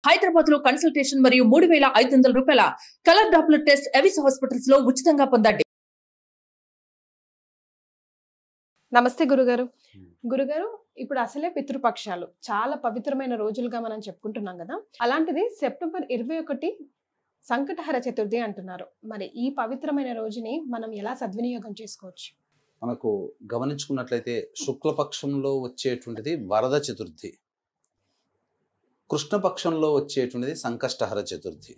హైదరాబాద్ లో కన్సల్టేషన్ మరియు 3,500 రూపాయల colour Doppler test Avis hospitals లో ఉచితంగా పొందండి. నమస్తే గురుగారు. గురుగారు, ఇప్పుడు అసలే పితృపక్షాలు చాలా పవిత్రమైన రోజులుగా మనం చెప్పుకుంటున్నాం కదా. అలాంటిది సెప్టెంబర్ 21 సంకటహర చతుర్థి అంటున్నారు. మరి ఈ పవిత్రమైన రోజుని మనం ఎలా సద్వినియోగం చేసుకోవచ్చు? మనకు గమనించుకున్నట్లయితే శుక్లపక్షంలో వచ్చేటువంటిది వరద చతుర్థి, కృష్ణపక్షంలో వచ్చేటువంటిది సంకష్టహర చతుర్థి.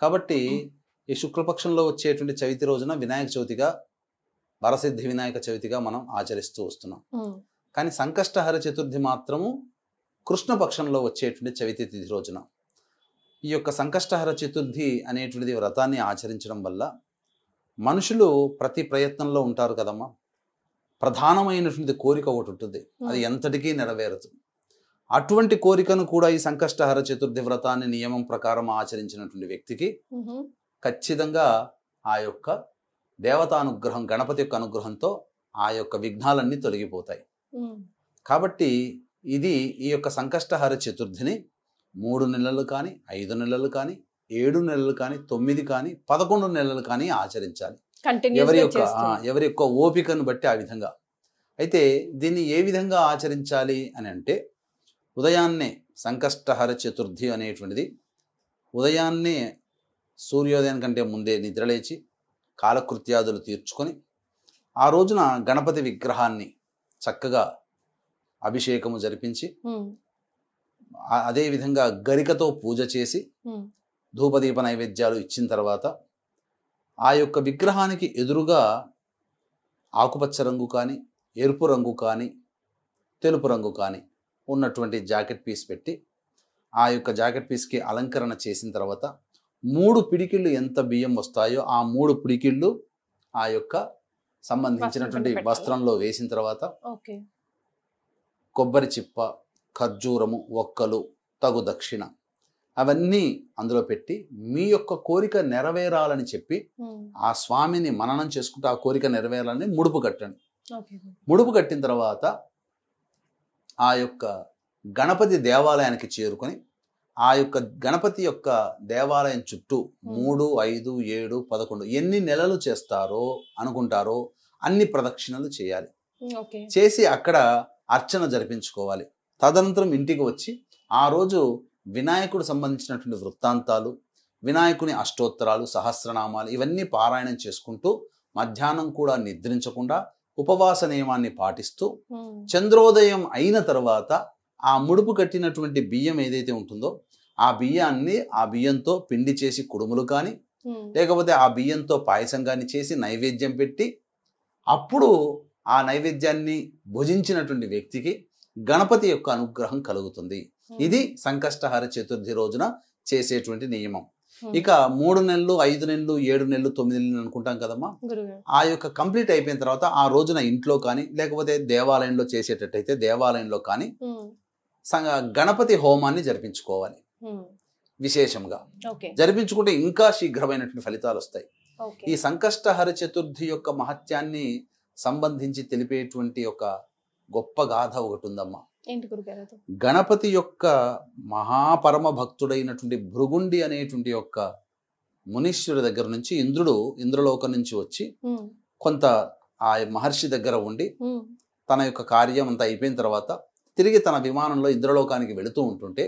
కాబట్టి ఈ శుక్లపక్షంలో వచ్చేటువంటి చవితి రోజున వినాయక చవితిగా, వరసిద్ధి వినాయక చవితిగా మనం ఆచరిస్తూ వస్తున్నాం. కానీ సంకష్టహర చతుర్థి మాత్రము కృష్ణపక్షంలో వచ్చేటువంటి చవితి తిథి రోజున. ఈ యొక్క సంకష్టహర చతుర్థి అనేటువంటిది వ్రతాన్ని ఆచరించడం వల్ల మనుషులు ప్రతి ప్రయత్నంలో ఉంటారు కదమ్మా. ప్రధానమైనటువంటి కోరిక ఒకటి ఉంటుంది, అది ఎంతటికీ నెరవేరదు. అటువంటి కోరికను కూడా ఈ సంకష్టహర చతుర్థి వ్రతాన్ని నియమం ప్రకారం ఆచరించినటువంటి వ్యక్తికి ఖచ్చితంగా ఆ యొక్క దేవతానుగ్రహం, గణపతి యొక్క అనుగ్రహంతో ఆ యొక్క విఘ్నాలన్నీ తొలగిపోతాయి. కాబట్టి ఈ యొక్క సంకష్టహర చతుర్థిని 3 నెలలు కానీ, 5 నెలలు కానీ, 7 నెలలు కానీ, 9 కానీ, 11 నెలలు కానీ ఆచరించాలి. ఎవరి యొక్క ఓపికను బట్టి ఆ విధంగా. అయితే దీన్ని ఏ విధంగా ఆచరించాలి అని అంటే, ఉదయాన్నే సంకష్టహర చతుర్థి అనేటువంటిది ఉదయాన్నే సూర్యోదయం కంటే ముందే నిద్రలేచి కాలకృత్యాదులు తీర్చుకొని ఆ రోజున గణపతి విగ్రహాన్ని చక్కగా అభిషేకము జరిపించి, అదేవిధంగా గరికతో పూజ చేసి ధూపదీప నైవేద్యాలు ఇచ్చిన తర్వాత ఆ యొక్క విగ్రహానికి ఎదురుగా ఆకుపచ్చ రంగు కానీ, ఎరుపు రంగు కానీ, తెలుపు రంగు కానీ ఉన్నటువంటి జాకెట్ పీస్ పెట్టి ఆ యొక్క జాకెట్ పీస్కి అలంకరణ చేసిన తర్వాత 3 పిడికిళ్ళు ఎంత బియ్యం వస్తాయో ఆ 3 పిడికిళ్ళు ఆ యొక్క సంబంధించినటువంటి వస్త్రంలో వేసిన తర్వాత కొబ్బరి చిప్ప, ఖర్జూరము, ఒక్కలు, తగు దక్షిణ అవన్నీ అందులో పెట్టి మీ యొక్క కోరిక నెరవేరాలని చెప్పి ఆ స్వామిని మననం చేసుకుంటూ ఆ కోరిక నెరవేరాలని ముడుపు కట్టండి. ముడుపు కట్టిన తర్వాత ఆ యొక్క గణపతి దేవాలయానికి చేరుకొని ఆ యొక్క గణపతి యొక్క దేవాలయం చుట్టూ 3, 5, 7, 11 ఎన్ని నెలలు చేస్తారో అనుకుంటారో అన్ని ప్రదక్షిణలు చేయాలి. చేసి అక్కడ అర్చన జరిపించుకోవాలి. తదనంతరం ఇంటికి వచ్చి ఆ రోజు వినాయకుడు సంబంధించినటువంటి వృత్తాంతాలు, వినాయకుని అష్టోత్తరాలు, సహస్రనామాలు ఇవన్నీ పారాయణం చేసుకుంటూ మధ్యాహ్నం కూడా నిద్రించకుండా ఉపవాస నియమాన్ని పాటిస్తూ చంద్రోదయం అయిన తర్వాత ఆ ముడుపు కట్టినటువంటి బియ్యం ఏదైతే ఉంటుందో ఆ బియ్యంతో పిండి చేసి కుడుములు కానీ, లేకపోతే ఆ బియ్యంతో పాయసం కానీ చేసి నైవేద్యం పెట్టి అప్పుడు ఆ నైవేద్యాన్ని భుజించినటువంటి వ్యక్తికి గణపతి యొక్క అనుగ్రహం కలుగుతుంది. ఇది సంకష్టహర చతుర్థి రోజున చేసేటువంటి నియమం. ఇక 3 నెలలు, 5 నెలలు, 7 నెలలు, 9 నెలలు అనుకుంటాం కదమ్మా. ఆ యొక్క కంప్లీట్ అయిపోయిన తర్వాత ఆ రోజున ఇంట్లో కానీ, లేకపోతే దేవాలయంలో చేసేటట్టయితే దేవాలయంలో కానీ గణపతి హోమాన్ని జరిపించుకోవాలి. విశేషంగా జరిపించుకుంటే ఇంకా శీఘ్రమైనటువంటి ఫలితాలు వస్తాయి. ఈ సంకష్టహర చతుర్థి యొక్క మహత్యాన్ని సంబంధించి తెలిపేటువంటి ఒక గొప్ప గాథ ఒకటి ఉందమ్మా. గణపతి యొక్క మహాపరమ భక్తుడైనటువంటి భృగుండి అనేటువంటి యొక్క మునీశ్వరుడి దగ్గర నుంచి ఇంద్రలోకం నుంచి వచ్చి కొంత ఆ మహర్షి దగ్గర ఉండి తన యొక్క కార్యం అంతా అయిపోయిన తర్వాత తిరిగి తన విమానంలో ఇంద్రలోకానికి వెళుతూ ఉంటుంటే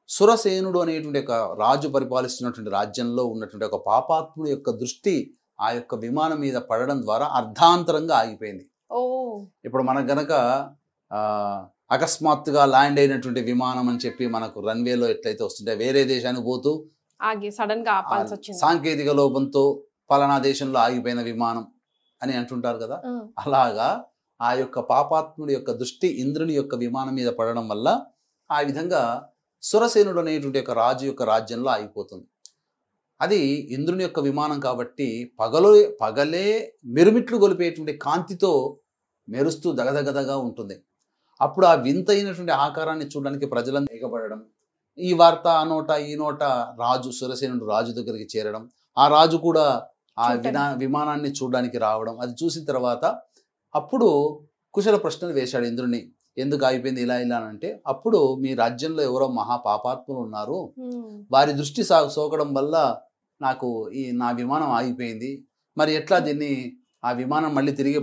సురసేనుడు అనేటువంటి ఒక రాజు పరిపాలిస్తున్నటువంటి రాజ్యంలో ఉన్నటువంటి ఒక పాపాత్ముడి యొక్క దృష్టి ఆ యొక్క విమానం మీద పడడం ద్వారా అర్ధాంతరంగా ఆగిపోయింది. ఇప్పుడు మనకు గనక అకస్మాత్తుగా ల్యాండ్ అయినటువంటి విమానం అని చెప్పి మనకు రన్వేలో ఎట్లయితే వస్తుంటే వేరే దేశానికి పోతూ సడన్ గా ఆపాల్సి వచ్చింది, సాంకేతిక లోపంతో పలానా దేశంలో ఆగిపోయిన విమానం అని అంటుంటారు కదా. అలాగా ఆ యొక్క పాపాత్ముడి యొక్క దృష్టి ఇంద్రుని యొక్క విమానం మీద పడడం వల్ల ఆ విధంగా సురసేనుడు అనేటువంటి ఒక రాజు యొక్క రాజ్యంలో ఆగిపోతుంది. అది ఇంద్రుని యొక్క విమానం కాబట్టి పగలే మెరుమిట్లు గొలిపేటువంటి కాంతితో మెరుస్తూ దగదగదగా ఉంటుంది. అప్పుడు ఆ వింతైనటువంటి ఆకారాన్ని చూడడానికి ప్రజలను ఎగబడడం, ఈ వార్త ఆ నోట ఈ నోట రాజు సురసేనుడు రాజు దగ్గరికి చేరడం, ఆ రాజు కూడా ఆ విమానాన్ని చూడడానికి రావడం, అది చూసిన తర్వాత అప్పుడు కుశల ప్రశ్నలు వేశాడు ఇంద్రుని. ఎందుకు ఆగిపోయింది ఇలా ఇలా అంటే, అప్పుడు మీ రాజ్యంలో ఎవరో మహా పాపాత్ములు ఉన్నారు, వారి దృష్టి సోకడం వల్ల నాకు నా విమానం ఆగిపోయింది. మరి ఎట్లా దీన్ని ఆ విమానం మళ్ళీ తిరిగి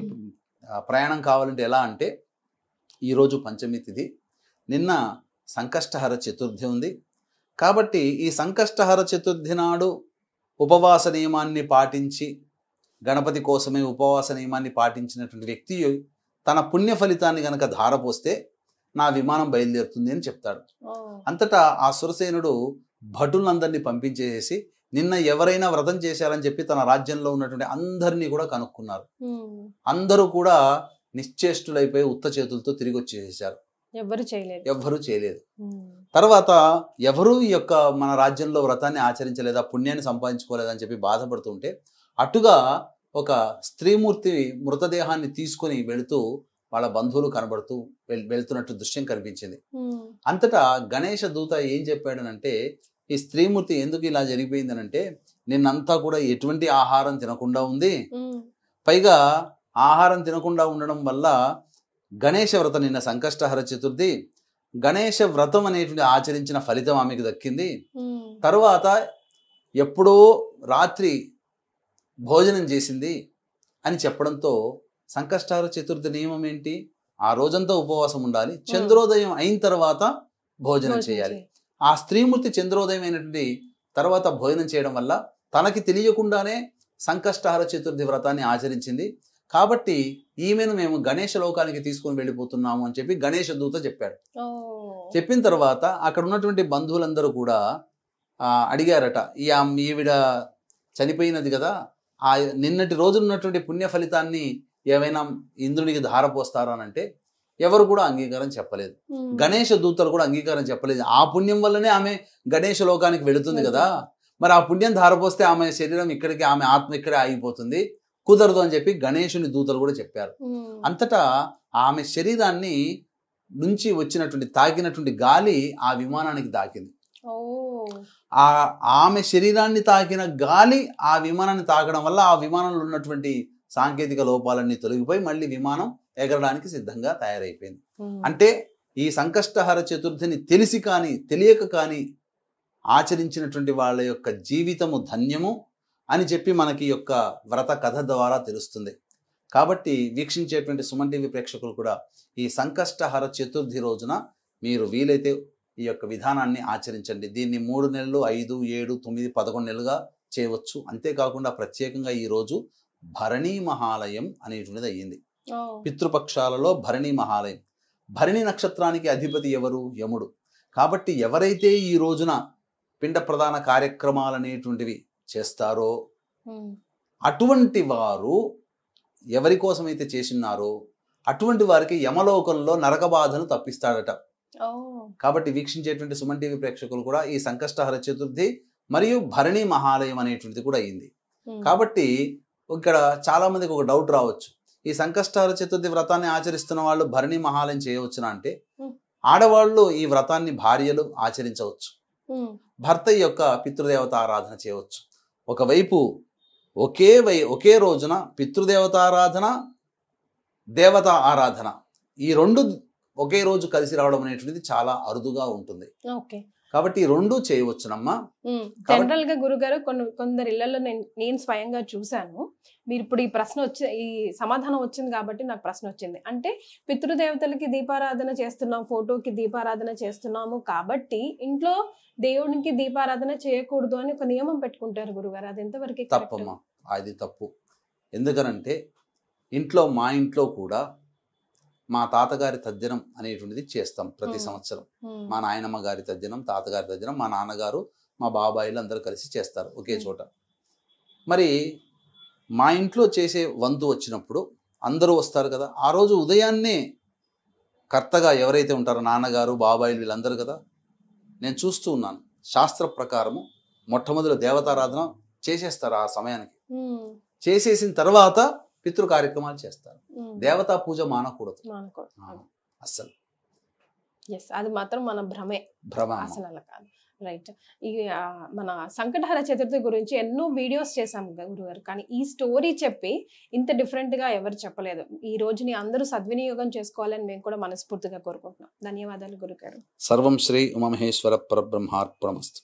ప్రయాణం కావాలంటే ఎలా అంటే, ఈరోజు పంచమి తిథి, నిన్న సంకష్టహర చతుర్థి ఉంది. కాబట్టి ఈ సంకష్టహర చతుర్థి నాడు ఉపవాస నియమాన్ని పాటించి, గణపతి కోసమే ఉపవాస నియమాన్ని పాటించినటువంటి వ్యక్తి తన పుణ్య ఫలితాన్ని గనక ధారపోస్తే నా విమానం బయలుదేరుతుంది అని చెప్తాడు. అంతటా ఆ సురసేనుడు భటులందరినీ పంపించేసి నిన్న ఎవరైనా వ్రతం చేశారని చెప్పి తన రాజ్యంలో ఉన్నటువంటి అందరినీ కూడా కనుక్కున్నారు. అందరూ కూడా నిశ్చేష్టులైపోయి ఉత్త చేతులతో తిరిగి వచ్చేసారు. ఎవ్వరూ చేయలేదు. తర్వాత ఎవరు ఈ యొక్క మన రాజ్యంలో వ్రతాన్ని ఆచరించలేదా, పుణ్యాన్ని సంపాదించుకోలేదని చెప్పి బాధపడుతుంటే అటుగా ఒక స్త్రీమూర్తి మృతదేహాన్ని తీసుకొని వెళుతూ వాళ్ళ బంధువులు కనబడుతూ వెళ్తున్నట్టు దృశ్యం కనిపించింది. అంతటా గణేష దూత ఏం చెప్పాడనంటే, ఈ స్త్రీమూర్తి ఎందుకు ఇలా జరిగిపోయిందనంటే, నిన్నంతా కూడా ఎటువంటి ఆహారం తినకుండా ఉంది, పైగా ఆహారం తినకుండా ఉండడం వల్ల గణేష వ్రతం, నిన్న సంకష్టహర చతుర్థి, గణేష వ్రతం అనేటువంటి ఆచరించిన ఫలితం ఆమెకు దక్కింది. తరువాత ఎప్పుడో రాత్రి భోజనం చేసింది అని చెప్పడంతో, సంకష్టహర చతుర్థి నియమం ఏంటి, ఆ రోజంతా ఉపవాసం ఉండాలి, చంద్రోదయం అయిన తర్వాత భోజనం చేయాలి. ఆ స్త్రీమూర్తి చంద్రోదయం అయినటువంటి తర్వాత భోజనం చేయడం వల్ల తనకి తెలియకుండానే సంకష్టహర చతుర్థి వ్రతాన్ని ఆచరించింది. కాబట్టి ఈమెను మేము గణేష లోకానికి తీసుకొని వెళ్ళిపోతున్నాము అని చెప్పి గణేష దూత చెప్పాడు. చెప్పిన తర్వాత అక్కడ ఉన్నటువంటి బంధువులందరూ కూడా అడిగారట, ఈవిడ చనిపోయినది కదా, ఆ నిన్నటి రోజు ఉన్నటువంటి పుణ్య ఫలితాన్ని ఏమైనా ఇంద్రునికి ధారపోస్తారా అని అంటే ఎవరు కూడా అంగీకారం చెప్పలేదు. గణేష దూతలు కూడా అంగీకారం చెప్పలేదు. ఆ పుణ్యం వల్లనే ఆమె గణేష లోకానికి వెళుతుంది కదా, మరి ఆ పుణ్యం ధారపోస్తే ఆమె శరీరం ఇక్కడికి, ఆమె ఆత్మ ఇక్కడే ఆగిపోతుంది, కుదరదు అని చెప్పి గణేషుని దూతలు కూడా చెప్పారు. అంతటా ఆమె శరీరాన్ని నుంచి వచ్చినటువంటి తాకినటువంటి గాలి ఆ విమానానికి తాకింది. ఆమె శరీరాన్ని తాకిన గాలి ఆ విమానాన్ని తాకడం వల్ల ఆ విమానంలో ఉన్నటువంటి సాంకేతిక లోపాలన్నీ తొలగిపోయి మళ్ళీ విమానం ఎగరడానికి సిద్ధంగా తయారైపోయింది. అంటే ఈ సంకష్టహర చతుర్థిని తెలిసి కానీ తెలియక కానీ ఆచరించినటువంటి వాళ్ళ యొక్క జీవితము ధన్యము అని చెప్పి మనకి యొక్క వ్రత కథ ద్వారా తెలుస్తుంది. కాబట్టి వీక్షించేటువంటి సుమన్ టీవీ ప్రేక్షకులు కూడా ఈ సంకష్టహర చతుర్థి రోజున మీరు వీలైతే ఈ యొక్క విధానాన్ని ఆచరించండి. దీన్ని 3 నెలలు, 5, 7, 9, 11 నెలలుగా చేయవచ్చు. అంతేకాకుండా ప్రత్యేకంగా ఈ రోజు భరణీ మహాలయం అనేటువంటిది అయ్యింది. పితృపక్షాలలో భరణీ మహాలయం. భరణి నక్షత్రానికి అధిపతి ఎవరు? యముడు. కాబట్టి ఎవరైతే ఈ రోజున పిండ ప్రధాన కార్యక్రమాలు అనేటువంటివి చేస్తారో అటువంటి వారు ఎవరి కోసమైతే చేసినారో అటువంటి వారికి యమలోకంలో నరక బాధను తప్పిస్తాడట. కాబట్టి వీక్షించేటువంటి సుమన్ టీవీ ప్రేక్షకులు కూడా ఈ సంకష్టహర చతుర్థి మరియు భరణీ మహాలయం అనేటువంటిది కూడా అయింది. కాబట్టి ఇక్కడ చాలా మందికి ఒక డౌట్ రావచ్చు, ఈ సంకష్టహర చతుర్థి వ్రతాన్ని ఆచరిస్తున్న వాళ్ళు భరణీ మహాలయం చేయవచ్చునా అంటే, ఆడవాళ్ళు ఈ వ్రతాన్ని భార్యలు ఆచరించవచ్చు, భర్త యొక్క పితృదేవత ఆరాధన చేయవచ్చు. ఒకవైపు ఒకే రోజున పితృదేవతారాధన, దేవత ఆరాధన ఈ రెండు ఒకే రోజు కలిసి రావడం అనేటువంటిది చాలా అరుదుగా ఉంటుంది. కాబట్టి ఈ రెండు చేయవచ్చునమ్మా. జనరల్ గా గురుగారు కొందరు ఇళ్లలో నేను స్వయంగా చూశాను. మీరు ఇప్పుడు ఈ సమాధానం వచ్చింది కాబట్టి నాకు ప్రశ్న వచ్చింది. అంటే పితృదేవతలకి దీపారాధన చేస్తున్నాం, ఫోటోకి దీపారాధన చేస్తున్నాము కాబట్టి ఇంట్లో దేవునికి దీపారాధన చేయకూడదు అని ఒక నియమం పెట్టుకుంటారు గురుగారు. అది ఎంతవరకు తప్పమ్మా? అది తప్పు. ఎందుకనంటే మా ఇంట్లో కూడా మా తాతగారి తద్దినం అనేటువంటిది చేస్తాం ప్రతి సంవత్సరం. మా నాయనమ్మ గారి తద్దినం, తాతగారి తద్దినం, మా నాన్నగారు, మా బాబాయిలు అందరూ కలిసి చేస్తారు ఒకే చోట. మరి మా ఇంట్లో చేసే వంతు వచ్చినప్పుడు అందరూ వస్తారు కదా, ఆ రోజు ఉదయాన్నే కర్తగా ఎవరైతే ఉంటారో నాన్నగారు, బాబాయిలు వీళ్ళందరూ కదా, నేను చూస్తూ ఉన్నాను. శాస్త్ర ప్రకారము మొట్టమొదటి దేవతారాధన చేసేస్తారు. ఆ సమయానికి చేసేసిన తర్వాత పితృ కార్యక్రమాలు చేస్తారు. దేవతా పూజ మానకూడదు అస్సలు. అది మాత్రం మన భ్రమ అసలు అలా కాదు. రైట్. ఈ మన సంకటహర చతుర్థి గురించి ఎన్నో వీడియోస్ చేశాం గురుగారు, కానీ ఈ స్టోరీ చెప్పి ఇంత డిఫరెంట్ గా ఎవరు చెప్పలేదు. ఈ రోజుని అందరూ సద్వినియోగం చేసుకోవాలని మేము కూడా మనస్ఫూర్తిగా కోరుకుంటున్నాం. ధన్యవాదాలు గురుగారు. సర్వం శ్రీ ఉమామహేశ్వర పరబ్రహ్మార్పణమస్తు.